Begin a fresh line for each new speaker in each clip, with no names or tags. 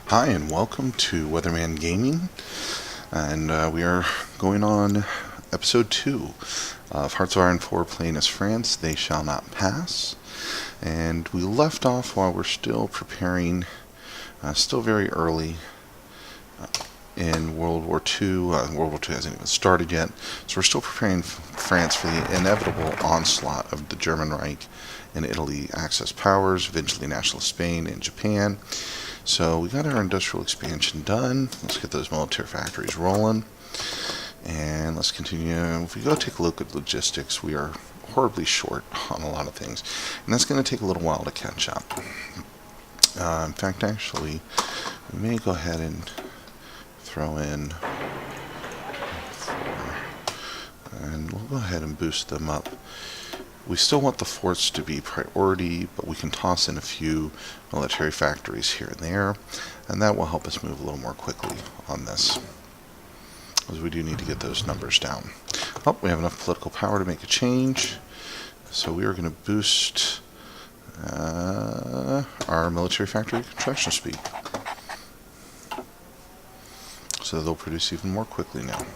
Hi, and welcome to Weatherman Gaming, and we are going on episode 2 of Hearts of Iron 4, playing as France, They Shall Not Pass. And we left off while we're still preparing, still very early in World War II. World War II hasn't even started yet, so we're still preparing France for the inevitable onslaught of the German Reich and Italy, Axis powers, eventually nationalist Spain and Japan. So we got our industrial expansion done. Let's get those military factories rolling. And let's continue. If we go take a look at logistics, we are horribly short on a lot of things. And that's going to take a little while to catch up. In fact, actually, we may go ahead and throw in 4. And we'll go ahead and boost them up. We still want the forts to be priority, but we can toss in a few military factories here and there, and that will help us move a little more quickly on this, because we do need to get those numbers down. Oh, we have enough political power to make a change, so we are going to boost our military factory construction speed, so they'll produce even more quickly now.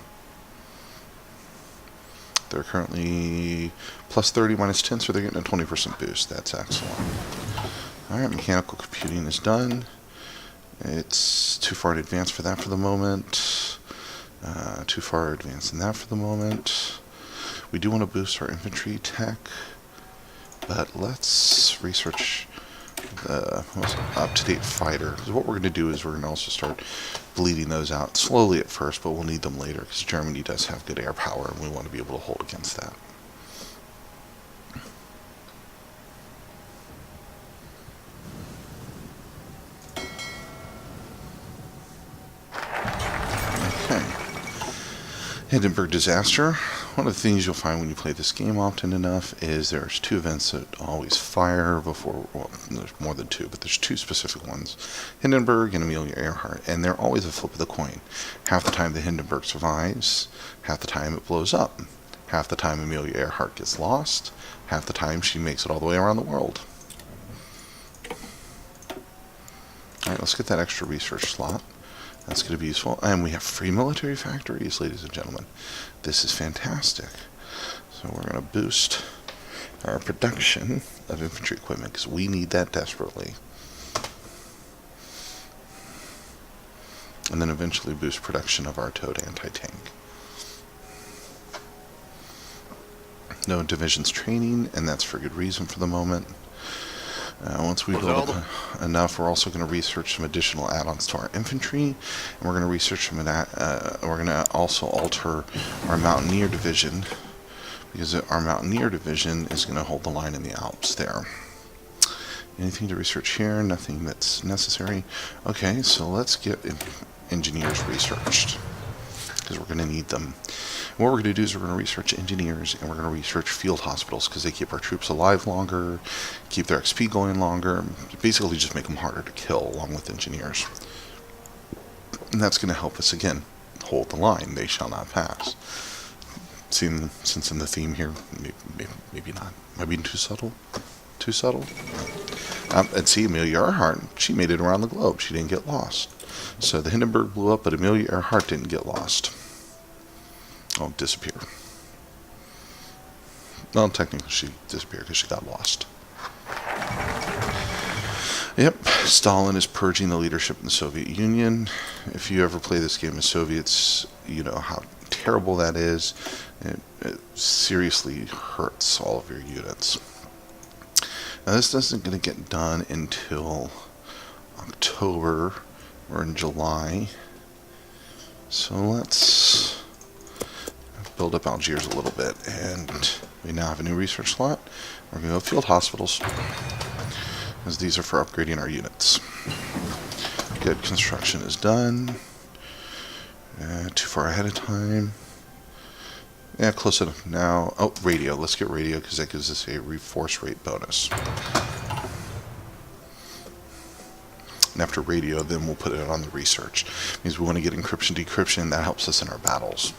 They're currently plus 30, minus 10, so they're getting a 20% boost. That's excellent. Alright, mechanical computing is done. It's too far in advance for that for the moment. Too far advanced in that for the moment. We do want to boost our infantry tech, but let's research the most up-to-date fighter. Because what we're going to do is we're going to also start bleeding those out slowly at first, but we'll need them later because Germany does have good air power and we want to be able to hold against that. Okay. Hindenburg disaster. One of the things you'll find when you play this game often enough is there's 2 events that always fire before, well, there's more than 2, but there's 2 specific ones, Hindenburg and Amelia Earhart, and they're always a flip of the coin. Half the time the Hindenburg survives, half the time it blows up, half the time Amelia Earhart gets lost, half the time she makes it all the way around the world. Alright, let's get that extra research slot. That's going to be useful. And we have free military factories, ladies and gentlemen. This is fantastic. So we're going to boost our production of infantry equipment because we need that desperately. And then eventually boost production of our towed anti-tank. No divisions training, and that's for good reason for the moment. Once we build up enough, we're also going to research some additional add-ons to our infantry, and we're going to research some we're going to also alter our Mountaineer division, because our Mountaineer division is going to hold the line in the Alps there. Anything to research here? Nothing that's necessary. Okay, so let's get engineers researched, because we're going to need them. And what we're going to do is we're going to research engineers, and we're going to research field hospitals, because they keep our troops alive longer, keep their XP going longer, basically just make them harder to kill along with engineers. And that's going to help us, again, hold the line. They shall not pass. Since in the theme here, maybe not. Am I being too subtle? Too subtle? And see, Amelia Earhart, she made it around the globe. She didn't get lost. So the Hindenburg blew up, but Amelia Earhart didn't get lost. Oh, disappear. Well, technically she disappeared because she got lost. Yep, Stalin is purging the leadership in the Soviet Union. If you ever play this game as Soviets, you know how terrible that is. It seriously hurts all of your units. Now this isn't going to get done until October or in July. So let's build up Algiers a little bit, and we now have a new research slot. We're going to go field hospitals, as these are for upgrading our units. Good, construction is done. Too far ahead of time. Yeah, close enough now. Oh, radio. Let's get radio because that gives us a reforce rate bonus. And after radio, then we'll put it on the research. It means we want to get encryption, decryption. That helps us in our battles.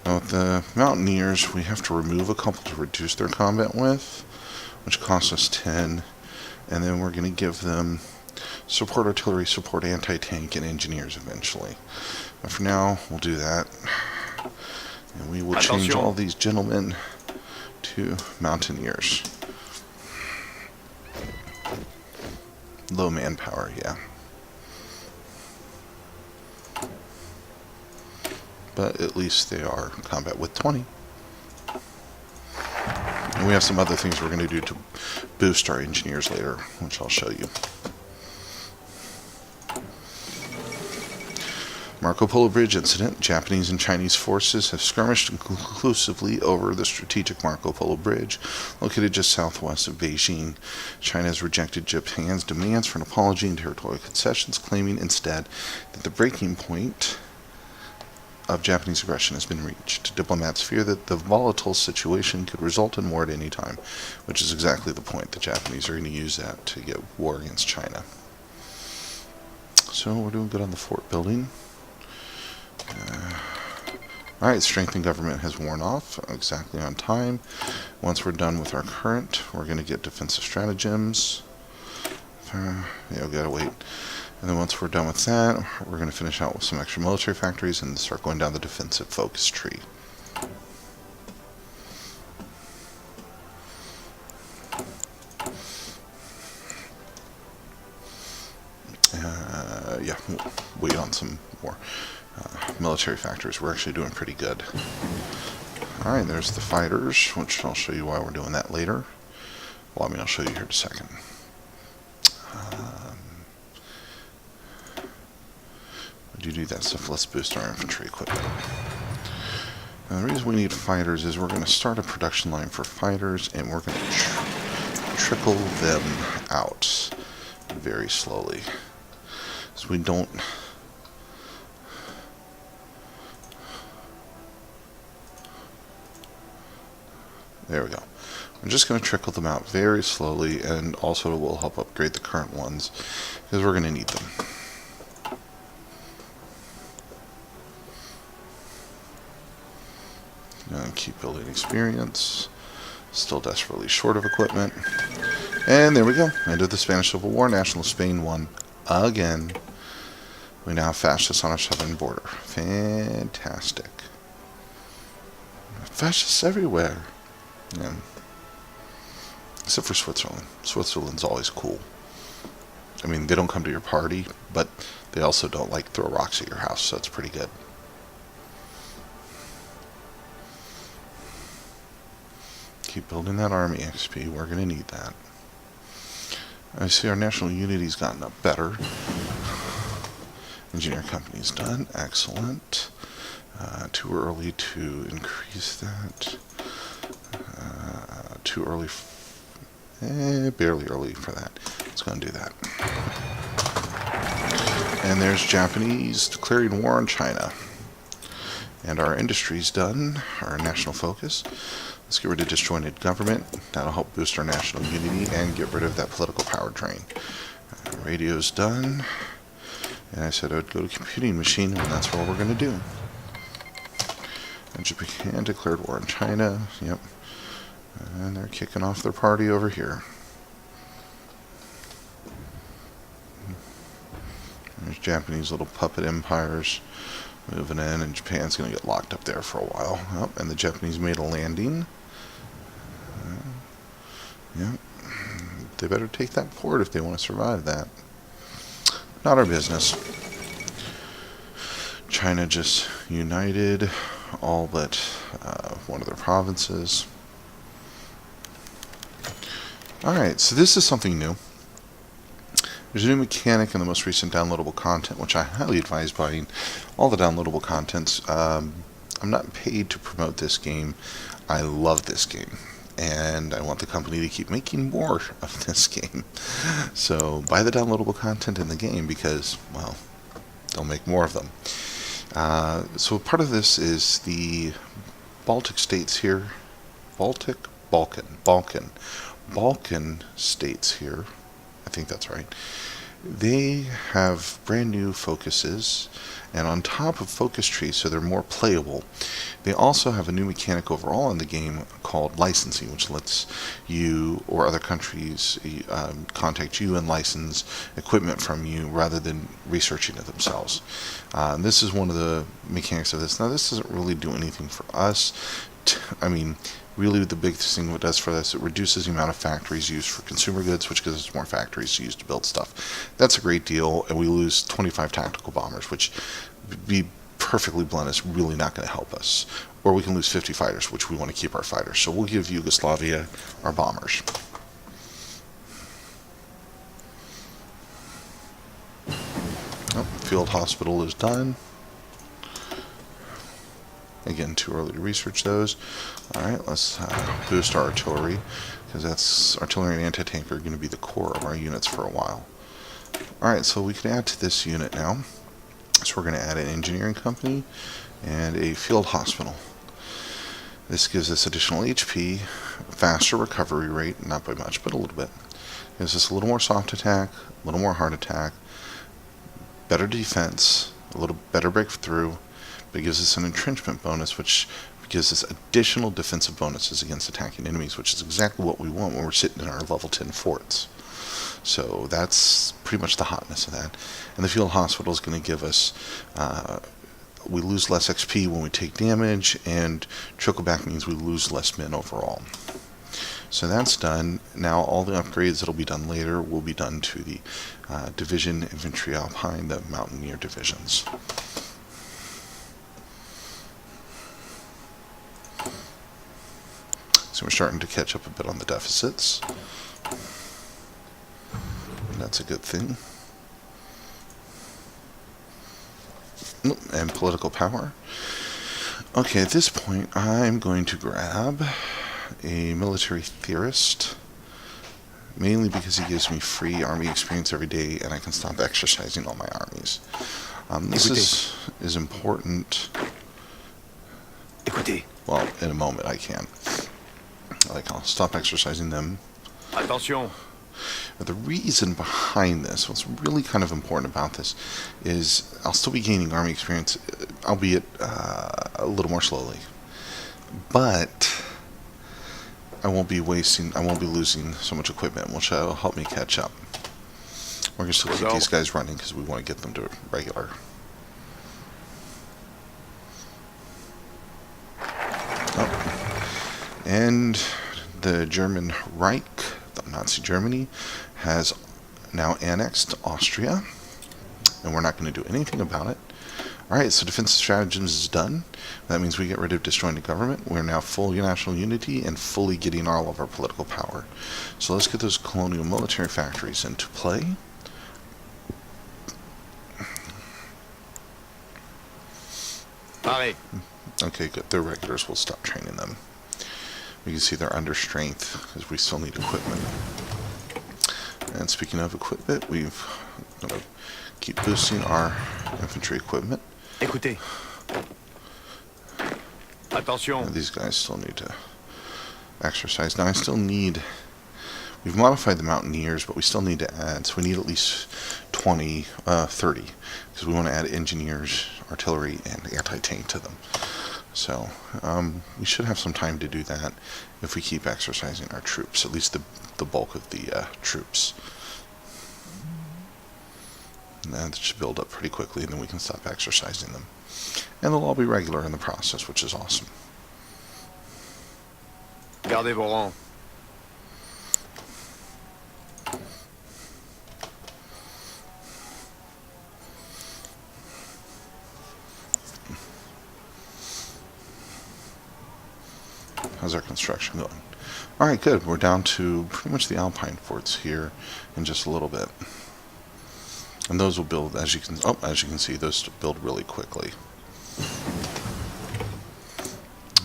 Now with The Mountaineers, we have to remove a couple to reduce their combat width, which costs us 10, and then we're going to give them support artillery, support anti-tank, and engineers eventually. But for now, we'll do that. And we will change all these gentlemen to Mountaineers. Low manpower, yeah. But at least they are combat with 20. And we have some other things we're going to do to boost our engineers later, which I'll show you. Marco Polo Bridge incident. Japanese and Chinese forces have skirmished conclusively over the strategic Marco Polo Bridge, located just southwest of Beijing. China has rejected Japan's demands for an apology and territorial concessions, claiming instead that the breaking point of Japanese aggression has been reached. Diplomats fear that the volatile situation could result in war at any time, which is exactly the point. The Japanese are going to use that to get war against China. So we're doing good on the fort building. Alright, strength in government has worn off exactly on time. Once we're done with our current, we're going to get defensive stratagems. Yeah, we gotta wait. And then once we're done with that, we're going to finish out with some extra military factories and start going down the defensive focus tree. Yeah, we'll wait on some more military factories. We're actually doing pretty good. Alright, there's the fighters, which I'll show you why we're doing that later. Well, I mean, I'll show you here in a second. Would you do that stuff? Let's boost our infantry equipment. Now, the reason we need fighters is we're going to start a production line for fighters, and we're going to trickle them out very slowly. So we don't... There we go. I'm just going to trickle them out very slowly, and also it will help upgrade the current ones, because we're going to need them. Keep building experience. Still desperately short of equipment. And there we go. End of the Spanish Civil War. National Spain won again. We now have fascists on our southern border. Fantastic. Fascists everywhere. Yeah. Except for Switzerland. Switzerland's always cool. I mean, they don't come to your party, but they also don't like throw rocks at your house, so it's pretty good. Keep building that army XP. We're going to need that. I see our national unity's gotten up better. Engineer company's done. Excellent. Too early to increase that. Too early. Barely early for that. Let's go and do that. And there's Japanese declaring war on China. And our industry's done. Our national focus. Let's get rid of disjointed government. That'll help boost our national unity and get rid of that political power drain. Radio's done. And I said I would go to computing machine, and that's what we're going to do. And Japan declared war on China. Yep. And they're kicking off their party over here. There's Japanese little puppet empires moving in, and Japan's going to get locked up there for a while. Oh, and the Japanese made a landing. Yep. They better take that port if they want to survive that. Not our business. China just united all but one of their provinces. Alright, so this is something new. There's a new mechanic in the most recent downloadable content, which I highly advise buying all the downloadable contents. I'm not paid to promote this game. I love this game, and I want the company to keep making more of this game. So buy the downloadable content in the game because, well, they'll make more of them. So part of this is the Baltic states here. Balkan states here. I think that's right. They have brand new focuses, and on top of focus trees, so they're more playable, they also have a new mechanic overall in the game called licensing, which lets you or other countries contact you and license equipment from you rather than researching it themselves. This is one of the mechanics of this. Now, this doesn't really do anything for us. I mean, really the big thing it does for us, it reduces the amount of factories used for consumer goods, which gives us more factories to use to build stuff. That's a great deal, and we lose 25 tactical bombers, which, be perfectly blunt, is really not going to help us. Or we can lose 50 fighters, which we want to keep our fighters. So we'll give Yugoslavia our bombers. Oh, field hospital is done. Again, too early to research those. Alright, let's boost our artillery, because that's artillery and anti-tank are going to be the core of our units for a while. Alright, so we can add to this unit now. So we're going to add an engineering company and a field hospital. This gives us additional HP, faster recovery rate, not by much, but a little bit. Gives us a little more soft attack, a little more hard attack, better defense, a little better breakthrough, but it gives us an entrenchment bonus, which gives us additional defensive bonuses against attacking enemies, which is exactly what we want when we're sitting in our level 10 forts. So that's pretty much the hotness of that. And the field hospital is going to give us, we lose less XP when we take damage, and trickle back means we lose less men overall. So that's done. Now all the upgrades that will be done later will be done to the Division Infantry Alpine, the Mountaineer divisions. So we're starting to catch up a bit on the deficits. And that's a good thing. And political power. Okay, at this point, I'm going to grab a military theorist, mainly because he gives me free army experience every day, and I can stop exercising all my armies. This is important. Well, in a moment I can. Like, I'll stop exercising them.
Attention.
The reason behind this, what's really kind of important about this, is I'll still be gaining army experience, albeit a little more slowly. But I won't be losing so much equipment, which will help me catch up. We're going to still keep these guys running because we want to get them to regular. And the German Reich, the Nazi Germany, has now annexed Austria, and we're not going to do anything about it. Alright, so defensive stratagems is done. That means we get rid of destroying the government. We're now full national unity and fully getting all of our political power. So let's get those colonial military factories into play.
Pareil.
Okay, good. They're regulars. We'll stop training them. We can see they're under strength because we still need equipment. And speaking of equipment, we've got to keep boosting our infantry equipment.
Écoutez. Attention.
And these guys still need to exercise. Now I still need, we've modified the Mountaineers, but we still need to add, so we need at least 30, because we want to add engineers, artillery, and anti-tank to them. So we should have some time to do that if we keep exercising our troops, at least the bulk of the troops. And that should build up pretty quickly, and then we can stop exercising them. And they'll all be regular in the process, which is awesome.
Gardez vos rangs.
How's our construction going? Alright, good. We're down to pretty much the Alpine forts here in just a little bit. And those will build, as you can see, those build really quickly.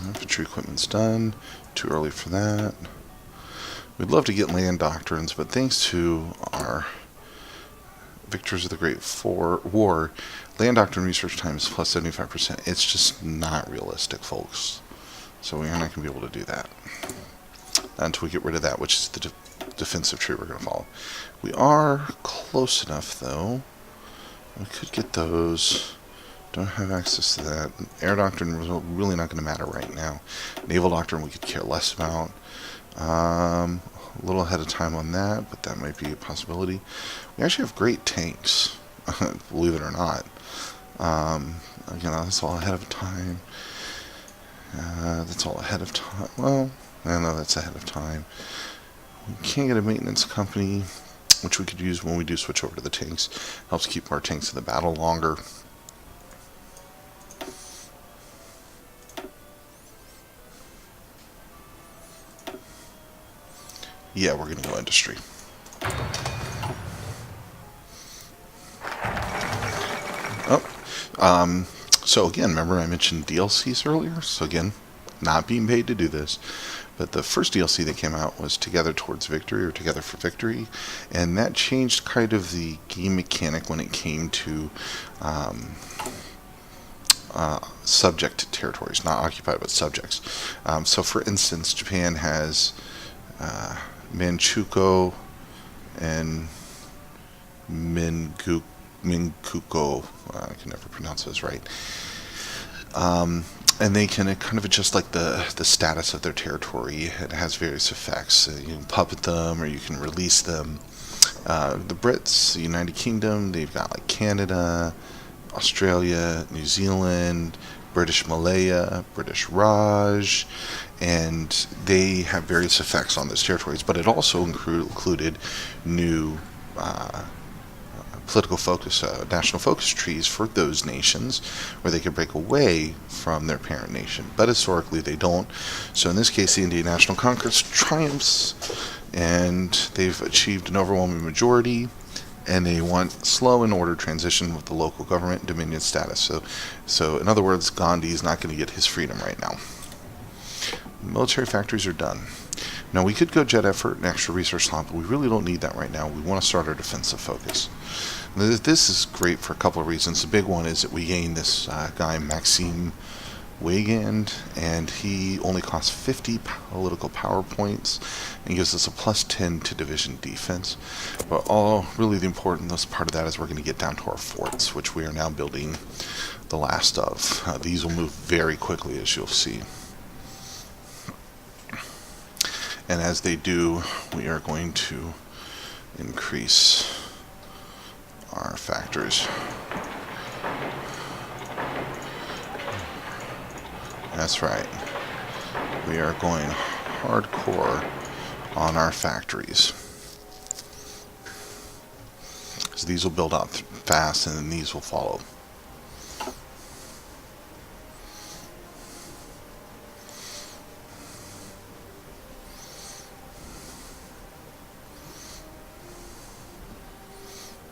Infantry equipment's done. Too early for that. We'd love to get land doctrines, but thanks to our Victors of the Great War, land doctrine research time is plus 75%. It's just not realistic, folks. So we are not going to be able to do that. until we get rid of that, which is the defensive tree we're going to follow. We are close enough, though. We could get those. Don't have access to that. Air Doctrine is really not going to matter right now. Naval Doctrine we could care less about. A little ahead of time on that, but that might be a possibility. We actually have great tanks, believe it or not. Again, that's all ahead of time. That's all ahead of time. Well, I know that's ahead of time. We can't get a maintenance company, which we could use when we do switch over to the tanks. Helps keep our tanks in the battle longer. Yeah, we're going to go industry. So again, remember I mentioned DLCs earlier? So again, not being paid to do this. But the first DLC that came out was Together Towards Victory, or Together for Victory. And that changed kind of the game mechanic when it came to subject territories. Not occupied, but subjects. So for instance, Japan has Manchukuo and Minkuko. I can never pronounce those right. And they can kind of adjust like the status of their territory. It has various effects. You can puppet them or you can release them. The Brits, the United Kingdom, they've got like Canada, Australia, New Zealand, British Malaya, British Raj, and they have various effects on those territories. But it also included new political focus, national focus trees for those nations where they could break away from their parent nation. But historically they don't. So in this case, the Indian National Congress triumphs, and they've achieved an overwhelming majority, and they want slow and ordered transition with the local government dominion status. So in other words, Gandhi is not going to get his freedom right now. Military factories are done. Now we could go jet effort and extra research slot, but we really don't need that right now. We want to start our defensive focus. This is great for a couple of reasons. The big one is that we gain this guy, Maxime Weygand, and he only costs 50 political power points and gives us a +10 to division defense. But really the important part of that is we're going to get down to our forts, which we are now building the last of. These will move very quickly, as you'll see. And as they do, we are going to increase our factors. That's right. We are going hardcore on our factories. So these will build up fast, and then these will follow.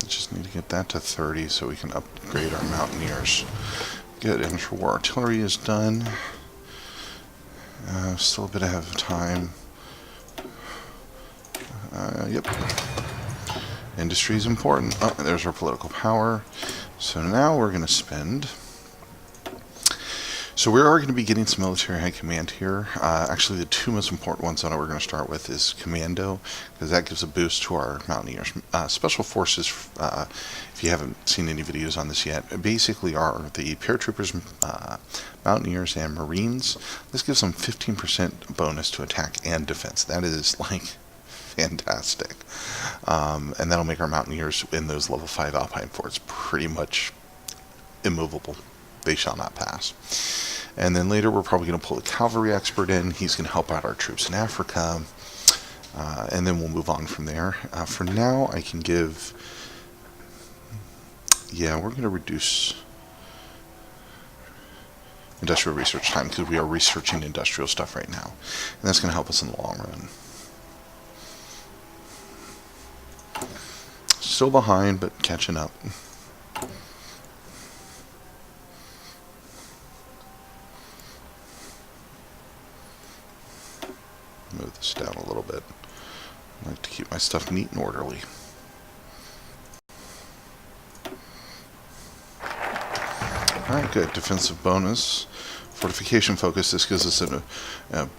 Just need to get that to 30 so we can upgrade our mountaineers. Good, intra-war artillery is done. Still a bit ahead of time. Yep. Industry is important. Oh, there's our political power. So now we're going to spend... So we are going to be getting some military high command here. Actually, the two most important ones that we're going to start with is Commando, because that gives a boost to our Mountaineers. Special Forces, if you haven't seen any videos on this yet, basically are the paratroopers, Mountaineers, and Marines. This gives them 15% bonus to attack and defense. That is, like, fantastic. And that'll make our Mountaineers in those level 5 Alpine forts pretty much immovable. They shall not pass. And then later we're probably going to pull a cavalry expert in. He's going to help out our troops in Africa. And then we'll move on from there. For now, I can give... Yeah, we're going to reduce industrial research time because we are researching industrial stuff right now. And that's going to help us in the long run. Still behind, but catching up. Move this down a little bit. I like to keep my stuff neat and orderly. Alright, good. Defensive bonus fortification focus. This gives us a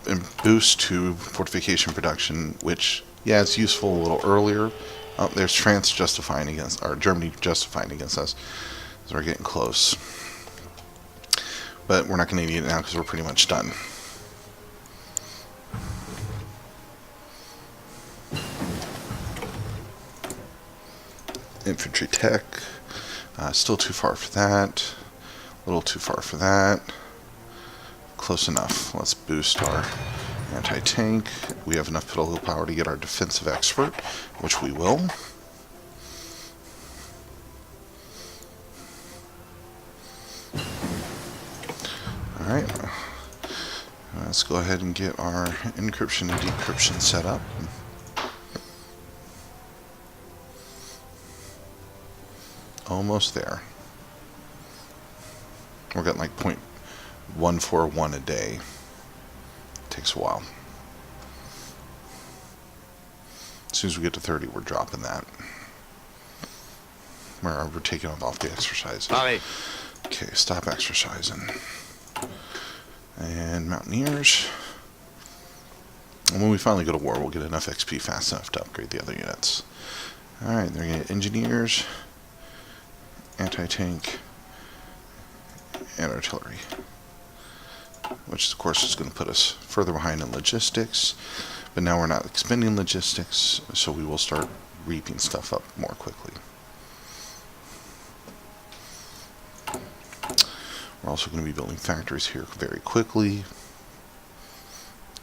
boost to fortification production, which, yeah, it's useful a little earlier. Oh, there's France justifying against, or Germany justifying against us. So we're getting close. But we're not going to need it now because we're pretty much done. Infantry tech. Still too far for that. A little too far for that. Close enough. Let's boost our anti-tank. We have enough political power to get our defensive expert, which we will. Alright. Let's go ahead and get our encryption and decryption set up. Almost there. We're getting like 0.141 a day. Takes a while. As soon as we get to 30, we're dropping that. We're taking off the exercise.
Pareil.
Okay, stop exercising. And Mountaineers. And when we finally go to war, we'll get enough XP fast enough to upgrade the other units. Alright, they're going to get Engineers, Anti-Tank, and Artillery. Which, of course, is going to put us further behind in logistics. But now we're not expending logistics, so we will start reaping stuff up more quickly. We're also going to be building factories here very quickly.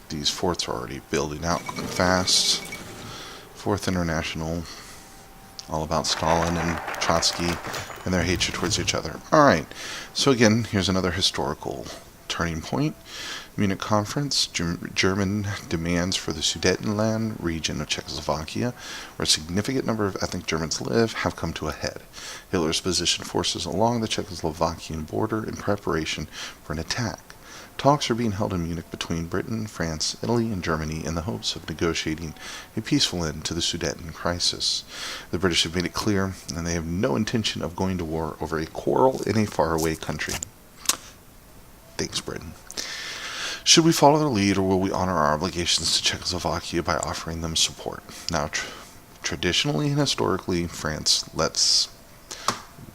These forts are already building out fast. Fourth International, all about Stalin and Trotsky and their hatred towards each other. Alright, so again, here's another historical turning point. Munich Conference, German demands for the Sudetenland region of Czechoslovakia, where a significant number of ethnic Germans live, have come to a head. Hitler's positioned forces along the Czechoslovakian border in preparation for an attack. Talks are being held in Munich between Britain, France, Italy, and Germany in the hopes of negotiating a peaceful end to the Sudeten crisis. The British have made it clear, and they have no intention of going to war over a quarrel in a faraway country. Thanks, Britain. Should we follow their lead, or will we honor our obligations to Czechoslovakia by offering them support? Now, traditionally and historically, France lets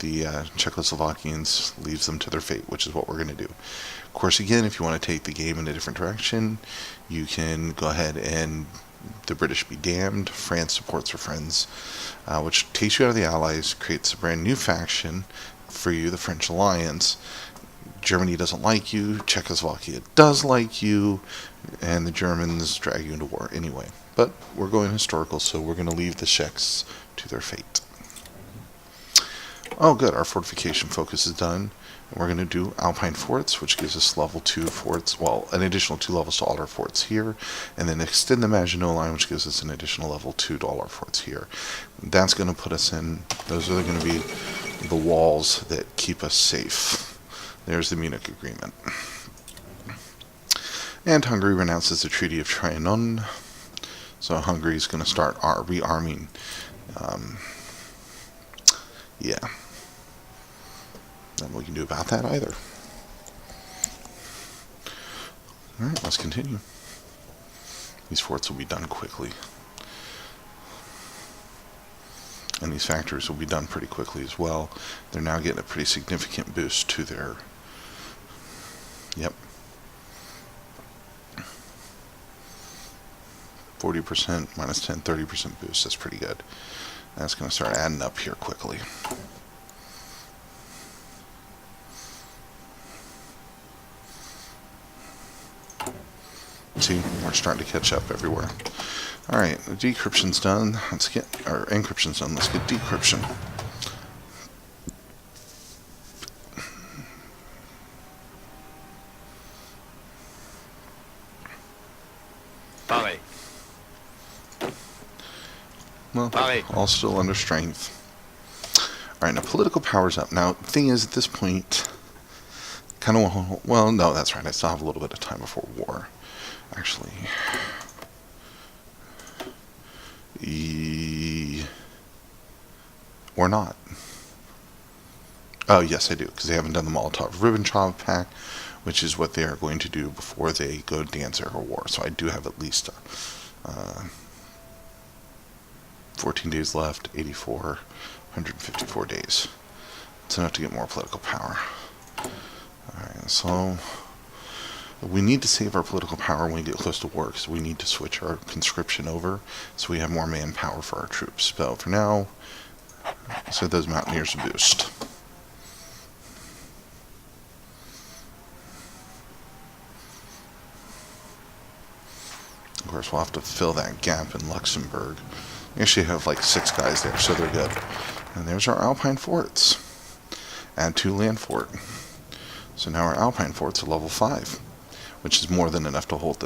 the Czechoslovakians, leaves them to their fate, which is what we're going to do. Of course, again, if you want to take the game in a different direction, you can go ahead and the British be damned. France supports her friends, which takes you out of the Allies, creates a brand new faction for you, the French Alliance. Germany doesn't like you, Czechoslovakia does like you, and the Germans drag you into war anyway. But we're going historical, so we're going to leave the Czechs to their fate. Oh good, our fortification focus is done. And we're going to do Alpine forts, which gives us level 2 forts, well, an additional 2 levels to all our forts here, and then extend the Maginot Line, which gives us an additional level 2 to all our forts here. That's going to put us in, those are going to be the walls that keep us safe. There's the Munich Agreement. And Hungary renounces the Treaty of Trianon. So Hungary is going to start rearming. Yeah. Nothing we can do about that either. Alright, let's continue. These forts will be done quickly. And these factories will be done pretty quickly as well. They're now getting a pretty significant boost to their... Yep. 40%, minus 10, 30% boost. That's pretty good. That's going to start adding up here quickly. See, we're starting to catch up everywhere. Alright, the decryption's done. Let's get, or encryption's done. Let's get decryption.
Pareil.
Well,
Pareil.
all still under strength. Alright, now political power's up. Now, the thing is, at this point, kind of, well, no, that's right. I still have a little bit of time before war. Actually, or not. Oh, yes, I do, because they haven't done the Molotov-Ribbentrop Pact, which is what they are going to do before they go to Danziger War. So I do have at least 14 days left, 84, 154 days. It's enough to get more political power. Alright, so we need to save our political power when we get close to war, because we need to switch our conscription over so we have more manpower for our troops. But for now, so those mountaineers a boost. Of course, we'll have to fill that gap in Luxembourg. We actually have like 6 guys there, so they're good. And there's our Alpine forts. Add 2 land fort. So now our Alpine forts are level 5, which is more than enough to hold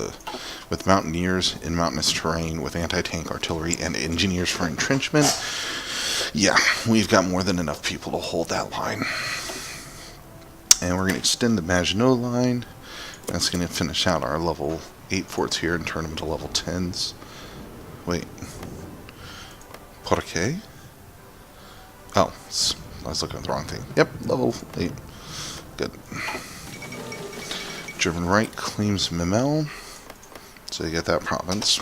with mountaineers in mountainous terrain, with anti-tank artillery and engineers for entrenchment. Yeah, we've got more than enough people to hold that line. And we're going to extend the Maginot line. That's going to finish out our level 8 forts here and turn them into level 10s. Wait. Porquet? Oh, I was looking at the wrong thing. Yep, level 8. Good. German Reich claims Memel, so you get that province.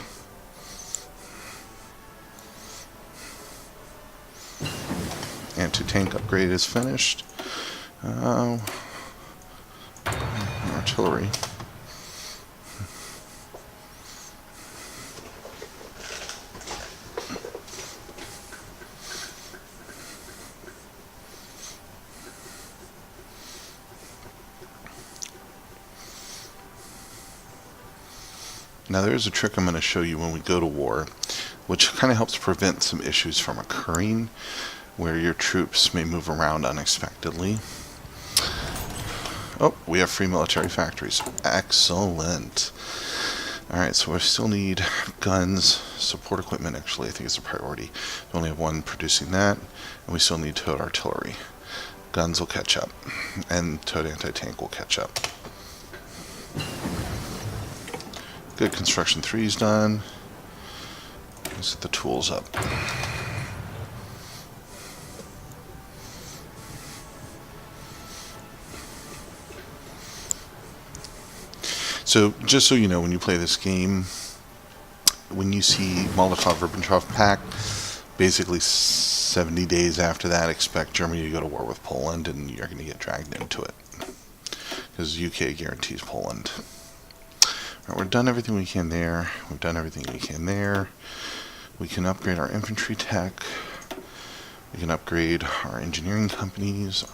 Anti-tank upgrade is finished. Artillery. Now there's a trick I'm going to show you when we go to war, which kind of helps prevent some issues from occurring, where your troops may move around unexpectedly. Oh, we have free military factories. Excellent. Alright, so we still need guns, support equipment. Actually, I think it's a priority. We only have 1 producing that, and we still need towed artillery. Guns will catch up, and towed anti-tank will catch up. Good, construction 3 is done. Let's set the tools up. So, just so you know, when you play this game, when you see Molotov-Ribbentrop Pact, basically 70 days after that, expect Germany to go to war with Poland, and you're going to get dragged into it. Because UK guarantees Poland. Alright, we've done everything we can there. We've done everything we can there. We can upgrade our infantry tech. We can upgrade our engineering companies.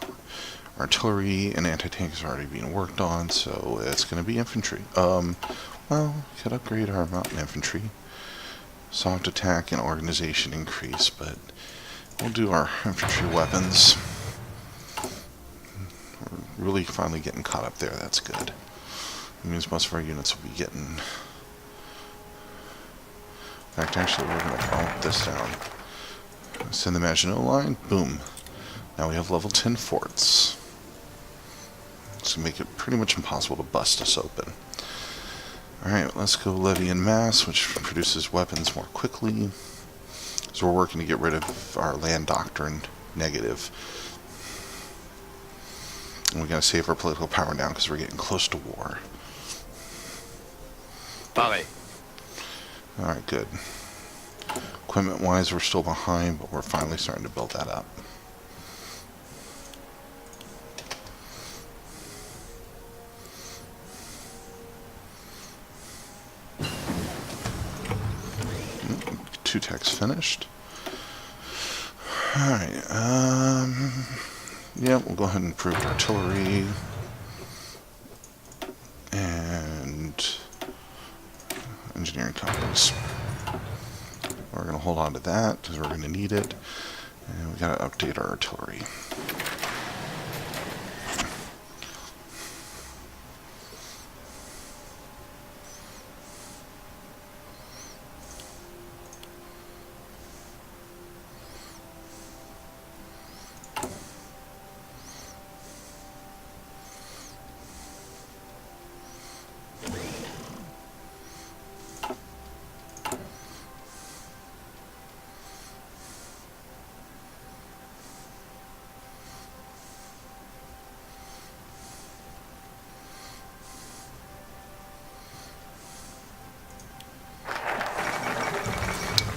Artillery and anti-tanks are already being worked on, so it's going to be infantry. Well, we could upgrade our mountain infantry. Soft attack and organization increase, but we'll do our infantry weapons. We're really finally getting caught up there. That's good. It means most of our units will be getting... In fact, actually, we're going to bump this down. Send the Maginot line. Boom. Now we have level 10 forts. It's going to make it pretty much impossible to bust us open. Alright, let's go levy en masse, which produces weapons more quickly. So we're working to get rid of our land doctrine negative. And we got to save our political power now because we're getting close to war.
Paris.
Alright, good. Equipment-wise, we're still behind, but we're finally starting to build that up. Two techs finished. Alright, yeah, we'll go ahead and improve artillery. And engineering companies. We're going to hold on to that because we're going to need it. And we got to update our artillery.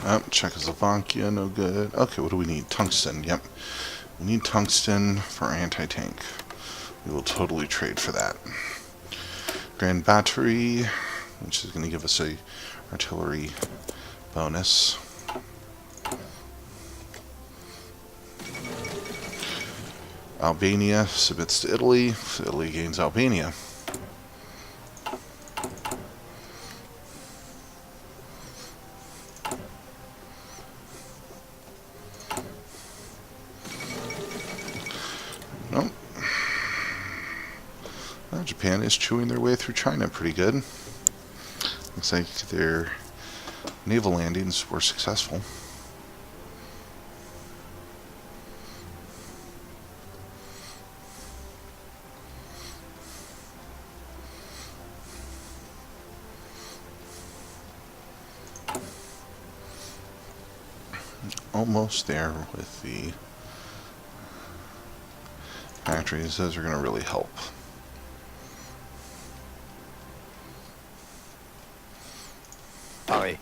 Oh, Czechoslovakia, no good. Okay, what do we need? Tungsten, yep. We need tungsten for anti-tank. We will totally trade for that. Grand Battery, which is going to give us a artillery bonus. Albania submits to Italy. Italy gains Albania. Nope. Well, Japan is chewing their way through China pretty good. Looks like their naval landings were successful. Almost there with the factories. Those are going to really help.
Paris.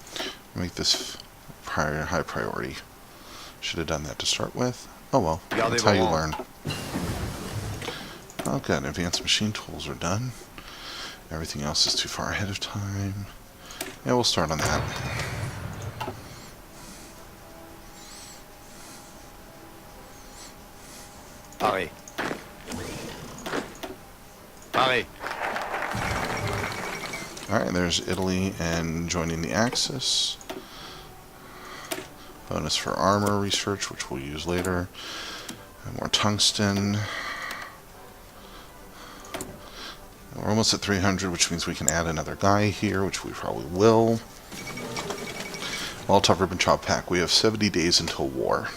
Make this high priority. Should have done that to start with. Oh well, that's how you learn. Oh good, advanced machine tools are done. Everything else is too far ahead of time. Yeah, we'll start on that.
Paris. Paris.
Alright, there's Italy and joining the Axis. Bonus for armor research, which we'll use later. And more tungsten. We're almost at 300, which means we can add another guy here, which we probably will. Molotov-Ribbentrop Pact. We have 70 days until war.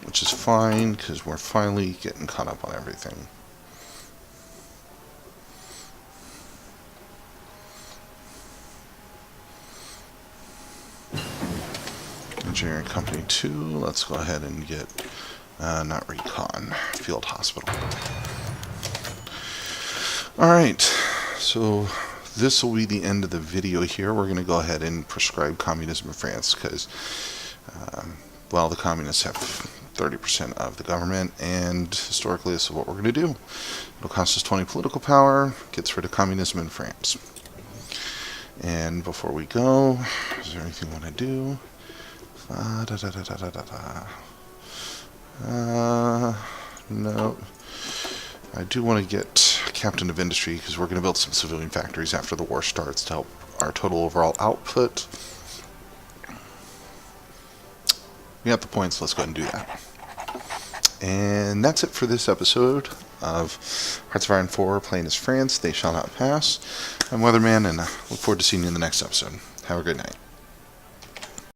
Which is fine, because we're finally getting caught up on everything. Engineering Company 2, let's go ahead and get, not recon, field hospital. Alright, so this will be the end of the video here. We're going to go ahead and prescribe communism in France, because, well, the communists have 30% of the government, and historically this is what we're going to do. It'll cost us 20 political power, gets rid of communism in France. And before we go, is there anything we want to do? No. I do want to get Captain of Industry, because we're going to build some civilian factories after the war starts to help our total overall output. We got the points, let's go ahead and do that. And that's it for this episode of Hearts of Iron 4, playing as France, They Shall Not Pass. I'm Weatherman, and I look forward to seeing you in the next episode. Have a great night.